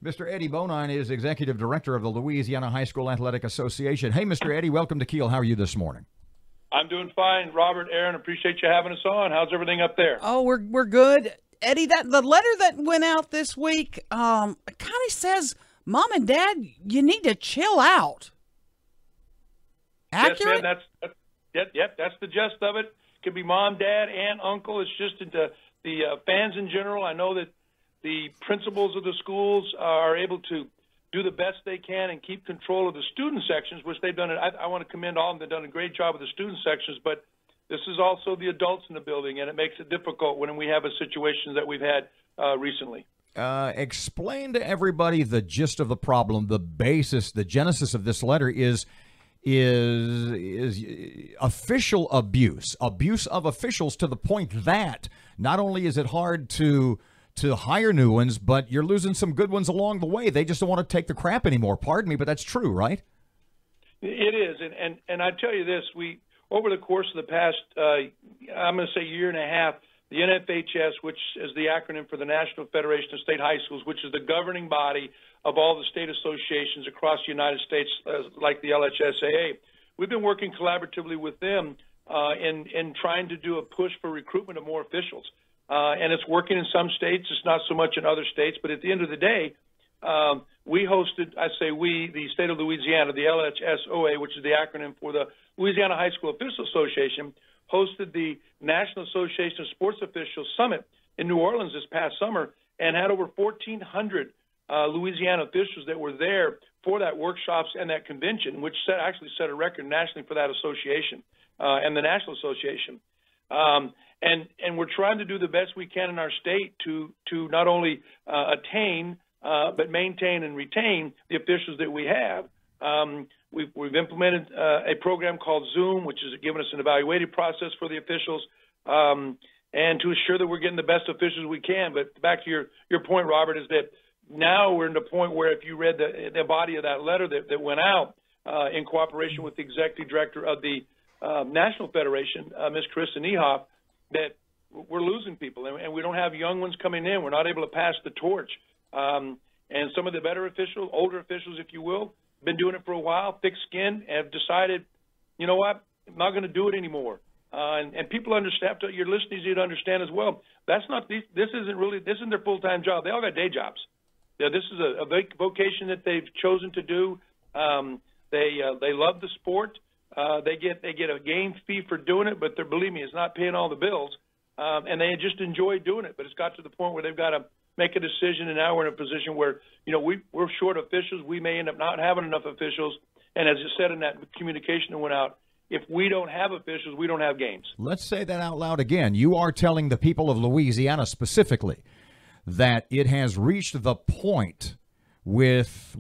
Mr. Eddie Bonine is Executive Director of the Louisiana High School Athletic Association. Hey, Mr. Eddie, welcome to Kiel. How are you this morning? I'm doing fine. Robert, Aaron, appreciate you having us on. How's everything up there? Oh, we're good. Eddie, the letter that went out this week kind of says, Mom and Dad, you need to chill out. Accurate? Yes, man, that's the gist of it. Could be mom, dad, aunt, uncle. It's just the fans in general. I know that the principals of the schools are able to do the best they can and keep control of the student sections, which they've done. I want to commend all of them. They've done a great job with the student sections, but this is also the adults in the building, and it makes it difficult when we have a situation that we've had recently. Explain to everybody the gist of the problem. The basis, the genesis of this letter is official abuse of officials, to the point that not only is it hard to hire new ones, but you're losing some good ones along the way. They just don't want to take the crap anymore. Pardon me, but that's true, right? It is, and I tell you this, over the course of the past, I'm going to say year and a half, the NFHS, which is the acronym for the National Federation of State High Schools, which is the governing body of all the state associations across the United States, like the LHSAA, we've been working collaboratively with them in trying to do a push for recruitment of more officials. And it's working in some states. It's not so much in other states. But at the end of the day, we hosted, the state of Louisiana, the LHSAA, which is the acronym for the Louisiana High School Officials Association, hosted the National Association of Sports Officials Summit in New Orleans this past summer and had over 1,400 Louisiana officials that were there for that workshops and that convention, which actually set a record nationally for that association and the National Association. And we're trying to do the best we can in our state to not only attain but maintain and retain the officials that we have. We've implemented a program called Zoom, which is giving us an evaluative process for the officials, and to assure that we're getting the best officials we can. But back to your point, Robert, is that now we're in the point where if you read the body of that letter that went out in cooperation with the executive director of the National Federation, Ms. Carissa Niehoff, that we're losing people, and we don't have young ones coming in. We're not able to pass the torch. And some of the better officials, older officials, if you will, been doing it for a while, thick-skinned, have decided, you know what, I'm not going to do it anymore. And people understand, your listeners need to understand as well, this isn't their full-time job. They all got day jobs. Yeah, this is a vocation that they've chosen to do. They love the sport. They get a game fee for doing it, but believe me, it's not paying all the bills. And they just enjoy doing it. But it's got to the point where they've got to make a decision, and now we're in a position where, we're short officials. We may end up not having enough officials. And as you said in that communication that went out, if we don't have officials, we don't have games. Let's say that out loud again. You are telling the people of Louisiana specifically that it has reached the point with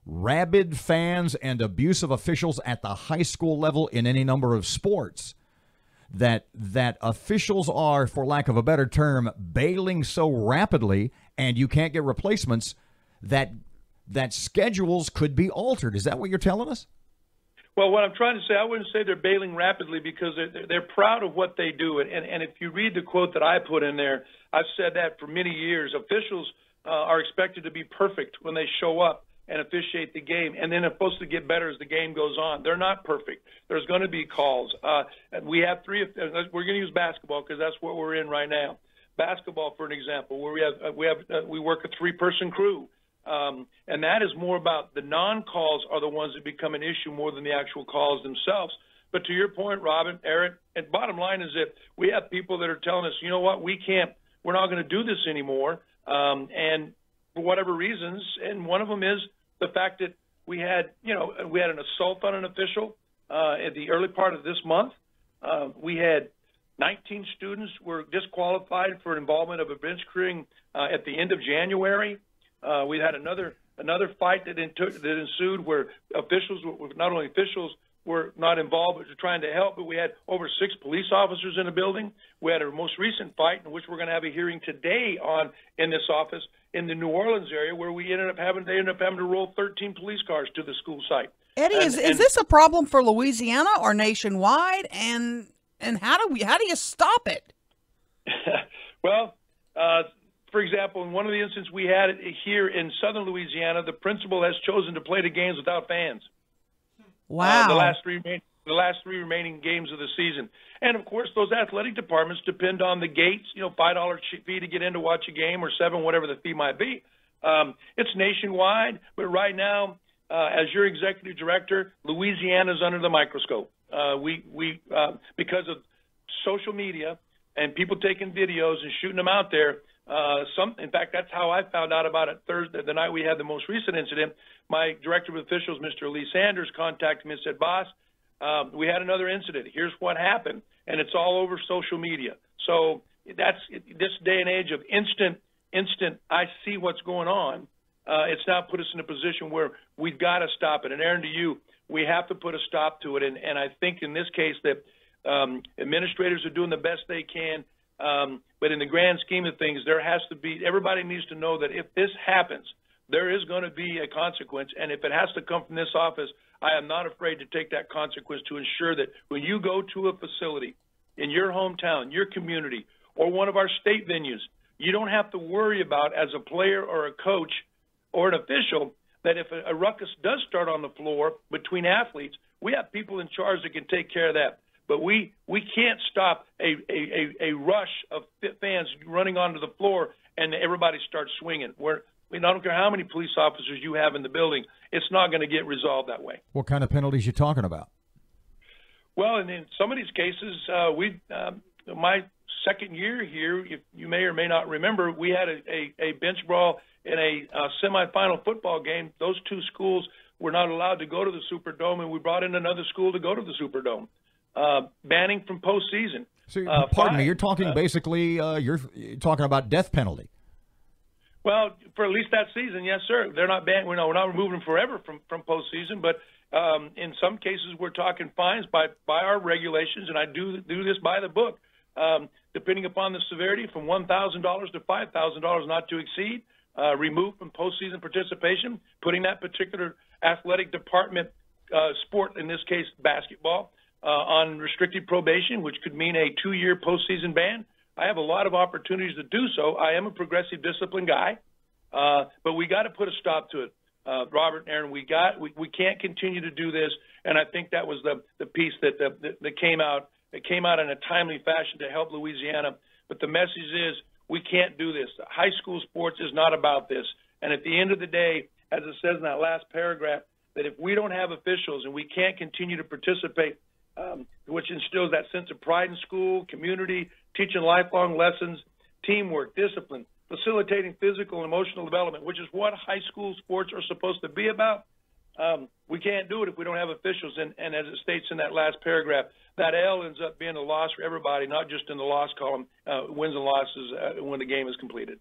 rabid fans and abusive officials at the high school level in any number of sports, that officials are, for lack of a better term, bailing so rapidly, and you can't get replacements, that schedules could be altered. Is that what you're telling us? Well, what I'm trying to say, I wouldn't say they're bailing rapidly, because they're proud of what they do. And if you read the quote that I put in there, I've said that for many years. Officials are expected to be perfect when they show up and officiate the game, and then they're supposed to get better as the game goes on. They're not perfect. There's going to be calls. We have we're going to use basketball because that's what we're in right now. Basketball, for an example, where we work a 3-person crew. And that is more about the non-calls are the ones that become an issue more than the actual calls themselves. But to your point, Robin, Eric, and bottom line is that we have people that are telling us, you know what, we're not going to do this anymore. And for whatever reasons, and one of them is the fact that we had an assault on an official at the early part of this month. We had 19 students were disqualified for involvement of a bench clearing at the end of January. We had another fight that ensued where not only officials were not involved but were trying to help, but we had over 6 police officers in the building. We had our most recent fight, in which we're going to have a hearing today in this office in the New Orleans area, where they ended up having to roll 13 police cars to the school site. Eddie, is this a problem for Louisiana or nationwide? And how do you stop it? Well, for example, in one of the instances we had here in southern Louisiana, the principal has chosen to play the games without fans. Wow. The last three remaining games of the season. And, of course, those athletic departments depend on the gates, $5 fee to get in to watch a game or $7, whatever the fee might be. It's nationwide, but right now, as your executive director, Louisiana's under the microscope. Because of social media and people taking videos and shooting them out there. In fact, that's how I found out about it Thursday, the night we had the most recent incident. My director of officials, Mr. Lee Sanders, contacted me and said, "Boss, we had another incident. Here's what happened," and it's all over social media. So that's this day and age of instant. I see what's going on. It's now put us in a position where we've got to stop it. And Aaron, to you, we have to put a stop to it. And I think in this case that administrators are doing the best they can. But in the grand scheme of things, there has to be, everybody needs to know that if this happens, there is going to be a consequence. And if it has to come from this office, I am not afraid to take that consequence to ensure that when you go to a facility in your hometown, your community, or one of our state venues, you don't have to worry about, as a player or a coach or an official, that if a ruckus does start on the floor between athletes, we have people in charge that can take care of that. But we can't stop a rush of fans running onto the floor and everybody starts swinging. I don't care how many police officers you have in the building, it's not going to get resolved that way. What kind of penalties you talking about? Well, and in some of these cases, my second year here, if you may or may not remember, we had a bench brawl in a semifinal football game. Those two schools were not allowed to go to the Superdome, and we brought in another school to go to the Superdome, banning from postseason. So, pardon me, you're talking basically, you're talking about death penalty. Well, for at least that season, yes, sir. They're not banned. We're not removing them forever from postseason, but in some cases we're talking fines by our regulations, and I do this by the book, depending upon the severity, from $1,000 to $5,000 not to exceed, removed from postseason participation, putting that particular athletic department sport, in this case basketball, on restricted probation, which could mean a 2-year postseason ban. I have a lot of opportunities to do so. I am a progressive discipline guy, but we got to put a stop to it, Robert and Aaron. We can't continue to do this, and I think that was the piece that came out. It came out in a timely fashion to help Louisiana. But the message is we can't do this. High school sports is not about this. And at the end of the day, as it says in that last paragraph, that if we don't have officials and we can't continue to participate, which instills that sense of pride in school, community, teaching lifelong lessons, teamwork, discipline, facilitating physical and emotional development, which is what high school sports are supposed to be about. We can't do it if we don't have officials. And as it states in that last paragraph, that L ends up being a loss for everybody, not just in the loss column, wins and losses when the game is completed.